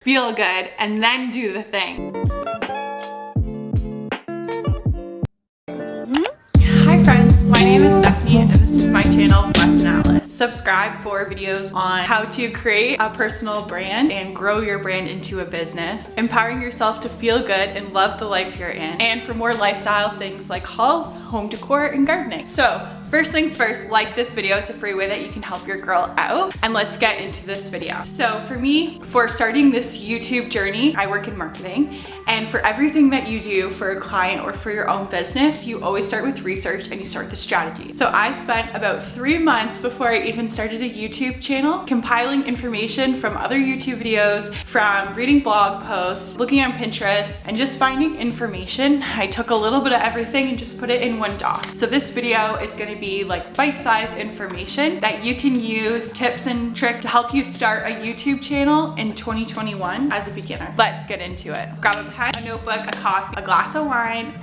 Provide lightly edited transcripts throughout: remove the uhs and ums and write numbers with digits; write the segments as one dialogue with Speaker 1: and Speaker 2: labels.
Speaker 1: feel good, and then do the thing. Hi friends, my name is Stephanie and this is my channel, West Atlas. Subscribe for videos on how to create a personal brand and grow your brand into a business, empowering yourself to feel good and love the life you're in, and for more lifestyle things like hauls, home decor, and gardening. So first things first, like this video. It's a free way that you can help your girl out. And let's get into this video. So for me, for starting this YouTube journey, I work in marketing. And for everything that you do for a client or for your own business, you always start with research and you start with the strategy. So I spent about 3 months before I even started a YouTube channel, compiling information from other YouTube videos, from reading blog posts, looking on Pinterest, and just finding information. I took a little bit of everything and just put it in one doc. So this video is going to be like bite-sized information that you can use, tips and tricks to help you start a YouTube channel in 2021 as a beginner. Let's get into it. Grab a pen, a notebook, a coffee, a glass of wine.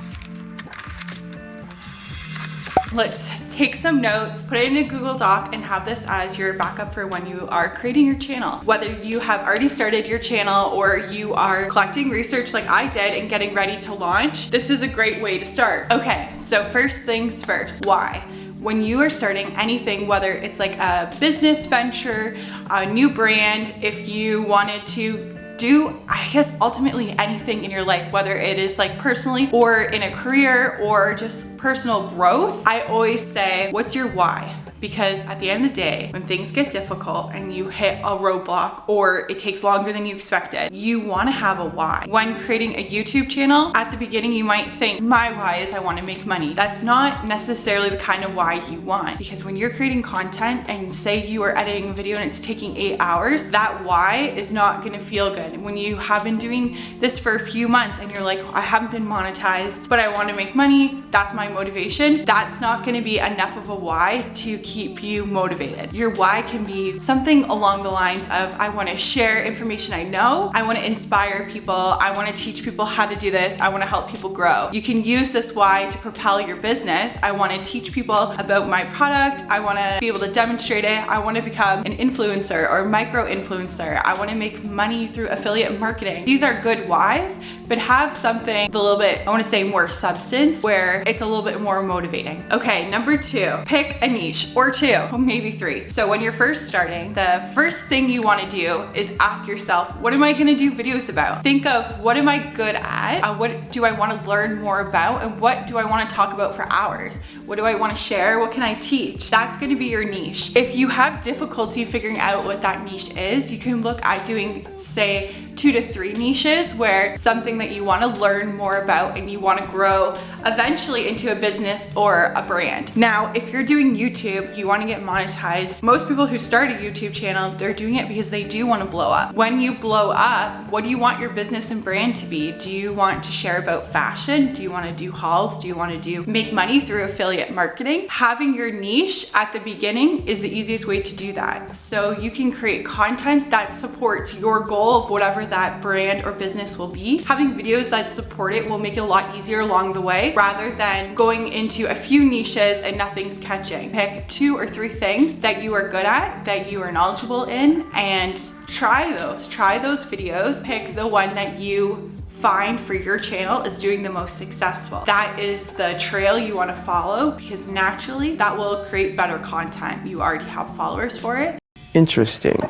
Speaker 1: Let's take some notes, put it in a Google Doc, and have this as your backup for when you are creating your channel. Whether you have already started your channel or you are collecting research like I did and getting ready to launch, this is a great way to start. Okay, so first things first, why? When you are starting anything, whether it's like a business venture, a new brand, if you wanted to do, I guess, ultimately anything in your life, whether it is like personally or in a career or just personal growth, I always say, what's your why? Because at the end of the day, when things get difficult and you hit a roadblock or it takes longer than you expected, you want to have a why. When creating a YouTube channel, at the beginning, you might think, my why is I want to make money. That's not necessarily the kind of why you want, because when you're creating content and say you are editing a video and it's taking 8 hours, that why is not going to feel good. When you have been doing this for a few months and you're like, I haven't been monetized, but I want to make money, that's my motivation. That's not going to be enough of a why to keep you motivated. Your why can be something along the lines of, I want to share information I know, I want to inspire people, I want to teach people how to do this, I want to help people grow. You can use this why to propel your business. I want to teach people about my product, I want to be able to demonstrate it, I want to become an influencer or micro-influencer, I want to make money through affiliate marketing. These are good whys, but have something a little bit, I want to say more substance, where it's a little bit more motivating. Okay, number 2, pick a niche, or 2, or maybe 3. So when you're first starting, the first thing you want to do is ask yourself, what am I going to do videos about? Think of, what am I good at? What do I want to learn more about? And what do I want to talk about for hours? What do I want to share? What can I teach? That's going to be your niche. If you have difficulty figuring out what that niche is, you can look at doing, say, 2 to 3 niches where something that you want to learn more about and you want to grow eventually into a business or a brand. Now, if you're doing YouTube, you want to get monetized. Most people who start a YouTube channel, they're doing it because they do want to blow up. When you blow up, what do you want your business and brand to be? Do you want to share about fashion? Do you want to do hauls? Do you want to make money through affiliate marketing? Having your niche at the beginning is the easiest way to do that. So you can create content that supports your goal of whatever that brand or business will be. Having videos that support it will make it a lot easier along the way, rather than going into a few niches and nothing's catching. Pick 2 or 3 things that you are good at, that you are knowledgeable in, and try those videos. Pick the one that you find for your channel is doing the most successful. That is the trail you want to follow, because naturally that will create better content. You already have followers for it.
Speaker 2: Interesting.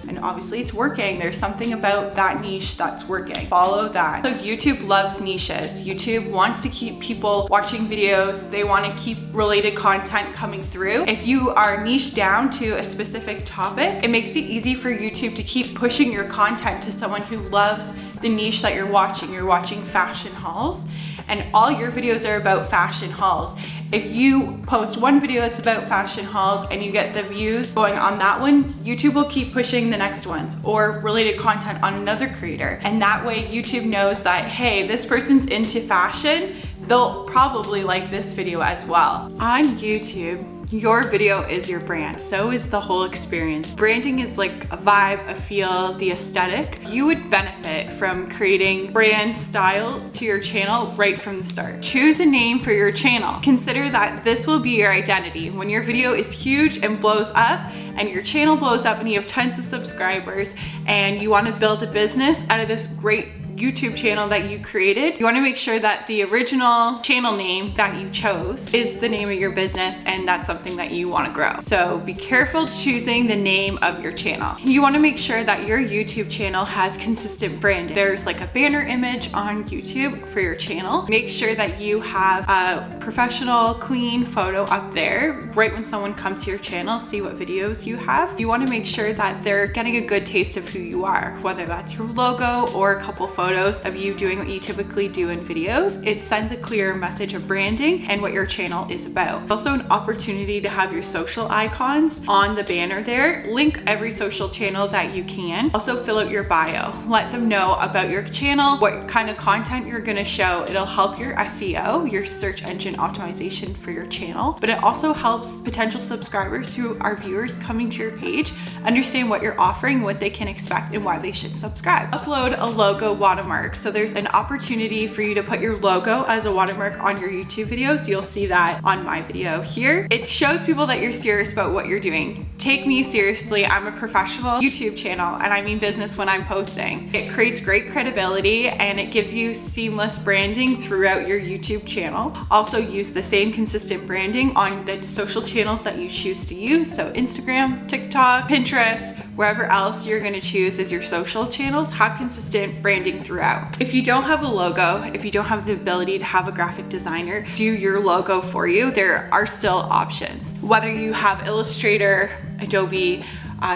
Speaker 1: And obviously it's working. There's something about that niche that's working. Follow that. So YouTube loves niches. YouTube wants to keep people watching videos. They want to keep related content coming through. If you are niched down to a specific topic, it makes it easy for YouTube to keep pushing your content to someone who loves the niche that you're watching. You're watching fashion hauls, and all your videos are about fashion hauls. If you post one video that's about fashion hauls and you get the views going on that one, YouTube will keep pushing the next ones or related content on another creator. And that way YouTube knows that, hey, this person's into fashion, they'll probably like this video as well. On YouTube, Your video is your brand. So is the whole experience. Branding is like a vibe, a feel, the aesthetic. You would benefit from creating brand style to your channel right from the start. Choose a name for your channel. Consider that this will be your identity. When your video is huge and blows up, and your channel blows up and you have tons of subscribers and you want to build a business out of this great YouTube channel that you created, you want to make sure that the original channel name that you chose is the name of your business, and that's something that you want to grow. So be careful choosing the name of your channel. You want to make sure that your YouTube channel has consistent branding. There's like a banner image on YouTube for your channel. Make sure that you have a professional, clean photo up there right when someone comes to your channel, see what videos you have. You want to make sure that they're getting a good taste of who you are, whether that's your logo or a couple photos of you doing what you typically do in videos. It sends a clear message of branding and what your channel is about. Also an opportunity to have your social icons on the banner there. Link every social channel that you can. Also fill out your bio. Let them know about your channel, what kind of content you're gonna show. It'll help your SEO, your search engine optimization for your channel, but it also helps potential subscribers who are viewers coming to your page understand what you're offering, what they can expect, and why they should subscribe. Upload a logo watermark. So there's an opportunity for you to put your logo as a watermark on your YouTube videos. You'll see that on my video here. It shows people that you're serious about what you're doing. Take me seriously. I'm a professional YouTube channel and I mean business when I'm posting. It creates great credibility and it gives you seamless branding throughout your YouTube channel. Also use the same consistent branding on the social channels that you choose to use. So Instagram, TikTok, Pinterest, wherever else you're going to choose as your social channels, have consistent branding throughout. If you don't have a logo, if you don't have the ability to have a graphic designer do your logo for you, there are still options. Whether you have Illustrator, Adobe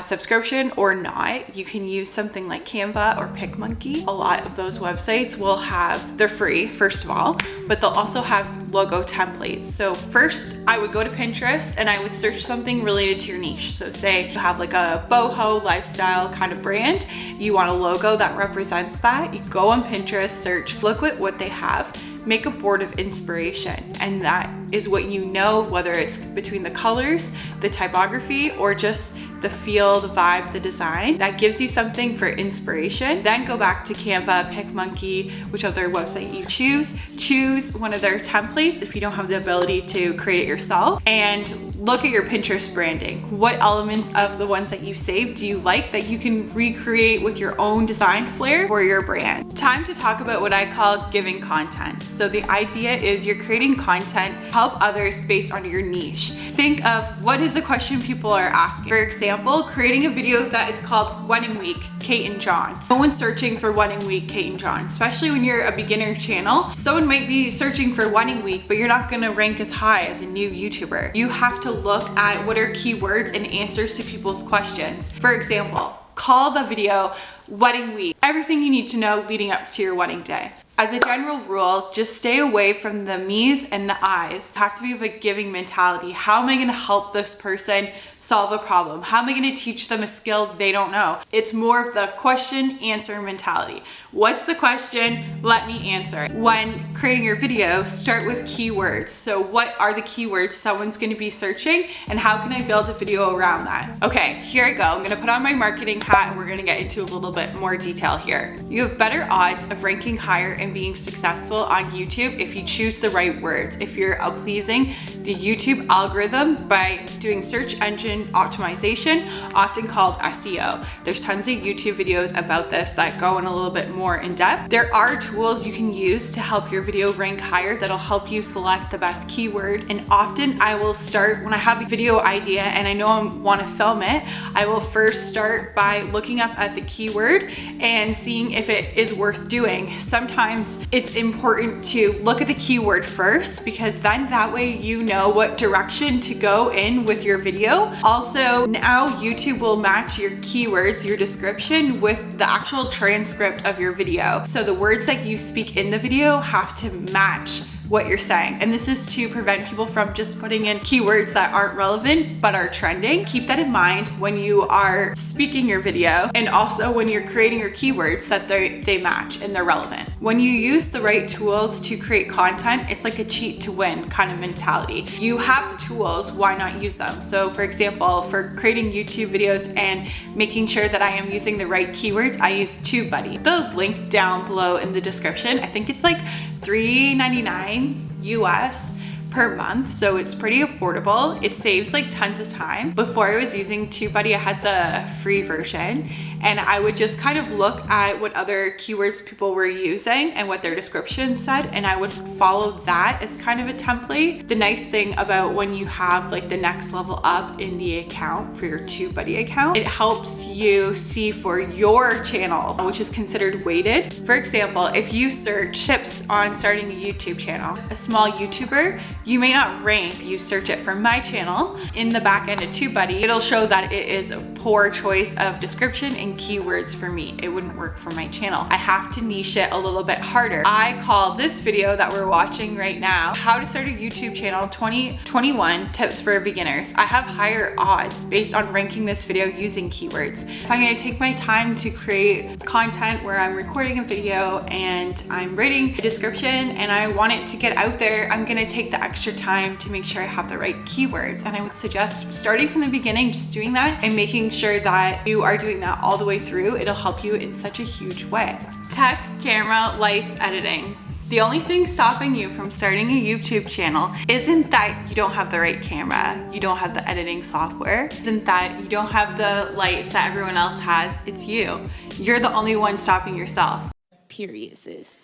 Speaker 1: subscription or not, you can use something like Canva or PicMonkey. A lot of those websites will have, they're free first of all, but they'll also have logo templates. So first I would go to Pinterest and I would search something related to your niche. So say you have like a boho lifestyle kind of brand, you want a logo that represents that, you go on Pinterest, search, look at what they have, make a board of inspiration, and that is what you know, whether it's between the colors, the typography, or just the feel, the vibe, the design, that gives you something for inspiration. Then go back to Canva, PicMonkey, whichever website you choose one of their templates if you don't have the ability to create it yourself, and look at your Pinterest branding. What elements of the ones that you saved do you like that you can recreate with your own design flair for your brand? Time to talk about what I call giving content. So the idea is you're creating content, help others based on your niche. Think of what is the question people are asking. For example, creating a video that is called Wedding Week, Kate and John. No one's searching for Wedding Week, Kate and John, especially when you're a beginner channel. Someone might be searching for Wedding Week, but you're not gonna rank as high as a new YouTuber. You have to look at what are keywords and answers to people's questions. For example, call the video Wedding Week, everything you need to know leading up to your wedding day. As a general rule, just stay away from the me's and the I's. You have to be of a giving mentality. How am I gonna help this person solve a problem? How am I gonna teach them a skill they don't know? It's more of the question answer mentality. What's the question? Let me answer. When creating your video, start with keywords. So what are the keywords someone's gonna be searching, and how can I build a video around that? Okay, here I go. I'm gonna put on my marketing hat and we're gonna get into a little bit more detail here. You have better odds of ranking higher and being successful on YouTube if you choose the right words, if you're pleasing the YouTube algorithm by doing search engine optimization, often called SEO. There's tons of YouTube videos about this that go in a little bit more in depth. There are tools you can use to help your video rank higher that'll help you select the best keyword, and often I will start when I have a video idea and I know I want to film it, I will first start by looking up at the keyword and seeing if it is worth doing. Sometimes it's important to look at the keyword first, because then that way you know what direction to go in with your video. Also, now YouTube will match your keywords, your description, with the actual transcript of your video. So the words that you speak in the video have to match what you're saying. And this is to prevent people from just putting in keywords that aren't relevant but are trending. Keep that in mind when you are speaking your video, and also when you're creating your keywords, that they match and they're relevant. When you use the right tools to create content, it's like a cheat to win kind of mentality. You have the tools, why not use them? So for example, for creating YouTube videos and making sure that I am using the right keywords, I use TubeBuddy. The link down below in the description. I think it's like $3.99 US per month, so it's pretty affordable. It saves like tons of time. Before I was using TubeBuddy, I had the free version, and I would just kind of look at what other keywords people were using and what their description said, and I would follow that as kind of a template. The nice thing about when you have like the next level up in the account for your TubeBuddy account, it helps you see for your channel, which is considered weighted. For example, if you search tips on starting a YouTube channel, a small YouTuber, you may not rank. You search it for my channel in the back end of TubeBuddy, it'll show that it is a poor choice of description and keywords for me. It wouldn't work for my channel. I have to niche it a little bit harder. I call this video that we're watching right now, How to Start a YouTube Channel 2021 Tips for Beginners. I have higher odds based on ranking this video using keywords. If I'm gonna take my time to create content where I'm recording a video and I'm writing a description and I want it to get out there, I'm gonna take the extra time to make sure I have the right keywords. And I would suggest starting from the beginning, just doing that and making sure that you are doing that all the way through. It'll help you in such a huge way. Tech, camera, lights, editing. The only thing stopping you from starting a YouTube channel isn't that you don't have the right camera, you don't have the editing software, isn't that you don't have the lights that everyone else has, it's you. You're the only one stopping yourself. Period, sis.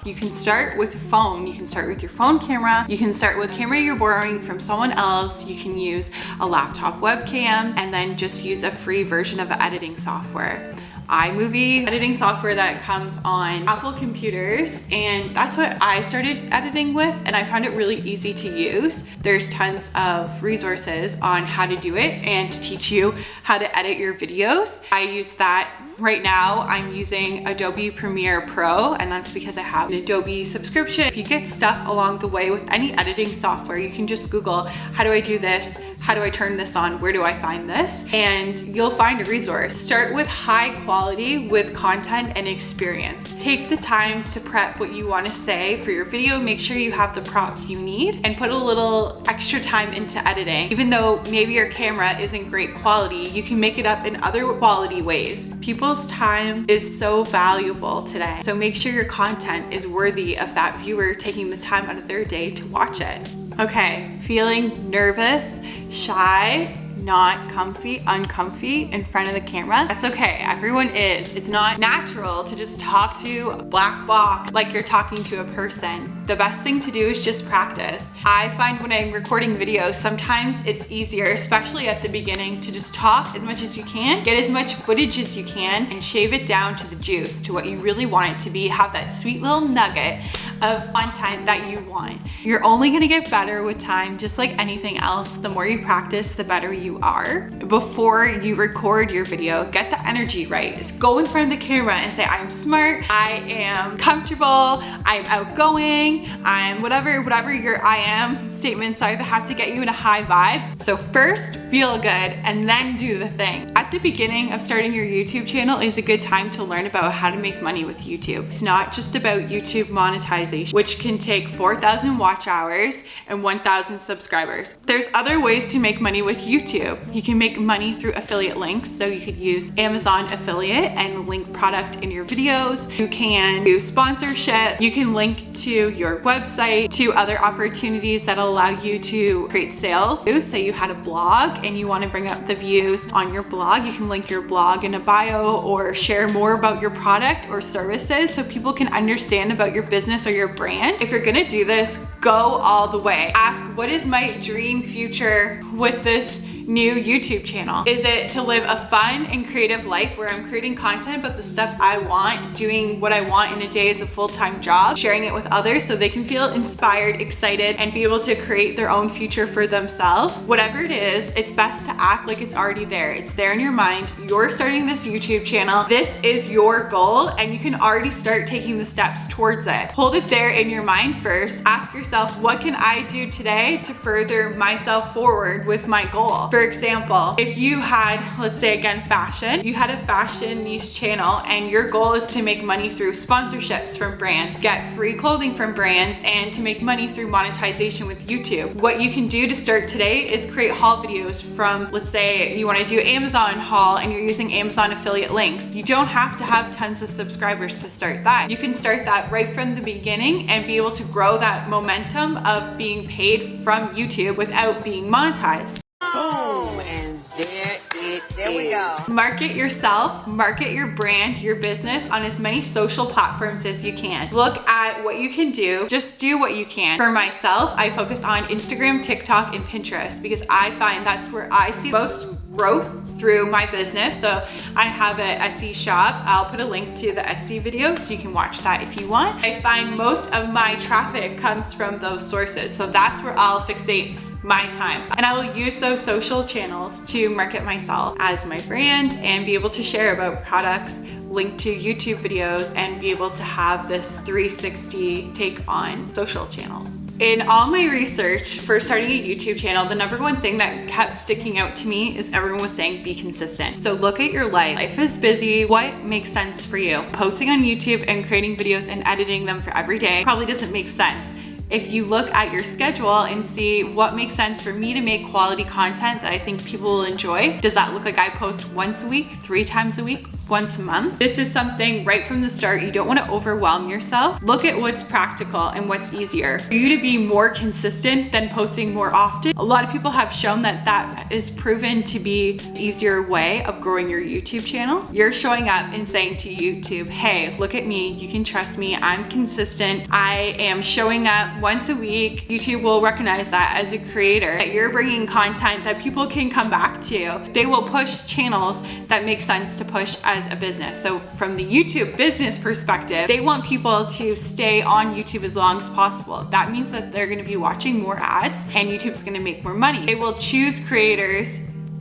Speaker 1: You can start with phone. You can start with your phone camera. You can start with camera you're borrowing from someone else. You can use a laptop webcam and then just use a free version of the editing software. iMovie editing software that comes on Apple computers, and that's what I started editing with, and I found it really easy to use. There's tons of resources on how to do it and to teach you how to edit your videos. I use that. Right now, I'm using Adobe Premiere Pro, and that's because I have an Adobe subscription. If you get stuck along the way with any editing software, you can just Google, how do I do this? How do I turn this on? Where do I find this? And you'll find a resource. Start with high quality with content and experience. Take the time to prep what you want to say for your video. Make sure you have the props you need and put a little extra time into editing. Even though maybe your camera isn't great quality, you can make it up in other quality ways. People's time is so valuable today. So make sure your content is worthy of that viewer taking the time out of their day to watch it. Okay, feeling nervous, shy, not comfy, uncomfy in front of the camera. That's okay, everyone is. It's not natural to just talk to a black box like you're talking to a person. The best thing to do is just practice. I find when I'm recording videos, sometimes it's easier, especially at the beginning, to just talk as much as you can, get as much footage as you can, and shave it down to the juice, to what you really want it to be. Have that sweet little nugget of content that you want. You're only gonna get better with time, just like anything else. The more you practice, the better you are. Before you record your video, get the energy right. Just go in front of the camera and say, I'm smart, I am comfortable, I'm outgoing, I'm whatever your I am statements are that have to get you in a high vibe. So first, feel good and then do the thing. At the beginning of starting your YouTube channel is a good time to learn about how to make money with YouTube. It's not just about YouTube monetization, which can take 4,000 watch hours and 1,000 subscribers. There's other ways to make money with YouTube. You can make money through affiliate links. So you could use Amazon affiliate and link product in your videos. You can do sponsorship. You can link to your website, to other opportunities that'll allow you to create sales. So say you had a blog and you want to bring up the views on your blog, you can link your blog in a bio or share more about your product or services so people can understand about your business or your brand. If you're gonna do this, go all the way. Ask, what is my dream future with this new YouTube channel? Is it to live a fun and creative life where I'm creating content about the stuff I want, doing what I want in a day as a full-time job, sharing it with others so they can feel inspired, excited, and be able to create their own future for themselves? Whatever it is, it's best to act like it's already there. It's there in your mind. You're starting this YouTube channel. This is your goal, and you can already start taking the steps towards it. Hold it there in your mind first. Ask yourself, what can I do today to further myself forward with my goal? For example, if you had, let's say again, fashion, you had a fashion niche channel and your goal is to make money through sponsorships from brands, get free clothing from brands, and to make money through monetization with YouTube. What you can do to start today is create haul videos from, let's say you want to do Amazon haul and you're using Amazon affiliate links. You don't have to have tons of subscribers to start that. You can start that right from the beginning and be able to grow that momentum of being paid from YouTube without being monetized.
Speaker 2: Boom, and there we go.
Speaker 1: Market yourself, market your brand, your business on as many social platforms as you can. Look at what you can do. Just do what you can. For myself, I focus on Instagram, TikTok, and Pinterest because I find that's where I see most growth through my business. So I have an Etsy shop. I'll put a link to the Etsy video so you can watch that if you want. I find most of my traffic comes from those sources. So that's where I'll fixate my time. And I will use those social channels to market myself as my brand and be able to share about products, link to YouTube videos, and be able to have this 360 take on social channels. In all my research for starting a YouTube channel, the number one thing that kept sticking out to me is everyone was saying be consistent. So look at your life. Life is busy. What makes sense for you? Posting on YouTube and creating videos and editing them for every day probably doesn't make sense. If you look at your schedule and see what makes sense for me to make quality content that I think people will enjoy, does that look like I post once a week, 3 times a week, once a month? This is something right from the start. You don't want to overwhelm yourself. Look at what's practical and what's easier. For you to be more consistent than posting more often, a lot of people have shown that that is proven to be an easier way of growing your YouTube channel. You're showing up and saying to YouTube, hey, look at me. You can trust me. I'm consistent. I am showing up once a week. YouTube will recognize that as a creator, that you're bringing content that people can come back to. They will push channels that make sense to push as a business. So from the YouTube business perspective, they want people to stay on YouTube as long as possible. That means that they're going to be watching more ads and YouTube's going to make more money. They will choose creators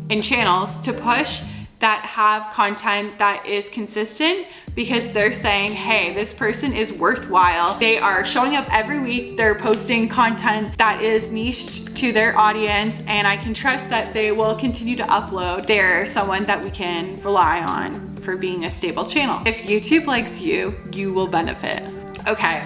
Speaker 1: and channels to push that have content that is consistent because they're saying, hey, this person is worthwhile. They are showing up every week. They're posting content that is niched to their audience, and I can trust that they will continue to upload. They're someone that we can rely on for being a stable channel. If YouTube likes you, you will benefit. Okay,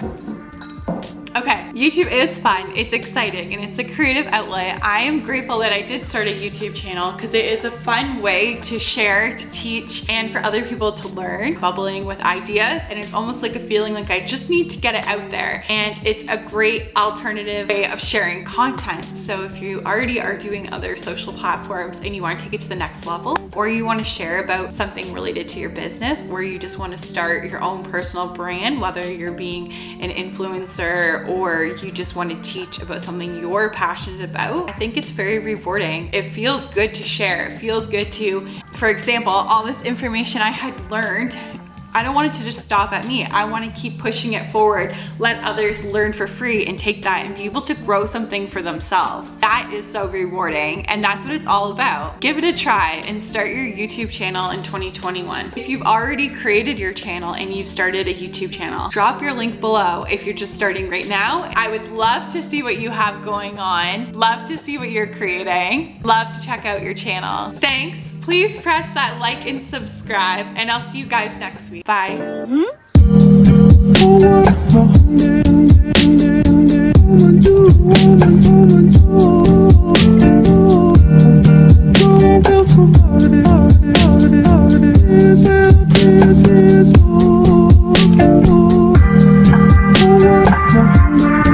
Speaker 1: YouTube is fun, it's exciting, and it's a creative outlet. I am grateful that I did start a YouTube channel because it is a fun way to share, to teach, and for other people to learn, bubbling with ideas, and it's almost like a feeling like I just need to get it out there. And it's a great alternative way of sharing content. So if you already are doing other social platforms and you want to take it to the next level, or you want to share about something related to your business, or you just want to start your own personal brand, whether you're being an influencer or you just want to teach about something you're passionate about, I think it's very rewarding. It feels good to share. It feels good to, for example, all this information I had learned, I don't want it to just stop at me. I want to keep pushing it forward, let others learn for free and take that and be able to grow something for themselves. That is so rewarding, and that's what it's all about. Give it a try and start your YouTube channel in 2021. If you've already created your channel and you've started a YouTube channel, drop your link below if you're just starting right now. I would love to see what you have going on, love to see what you're creating, love to check out your channel. Thanks. Please press that like and subscribe, and I'll see you guys next week. Bye.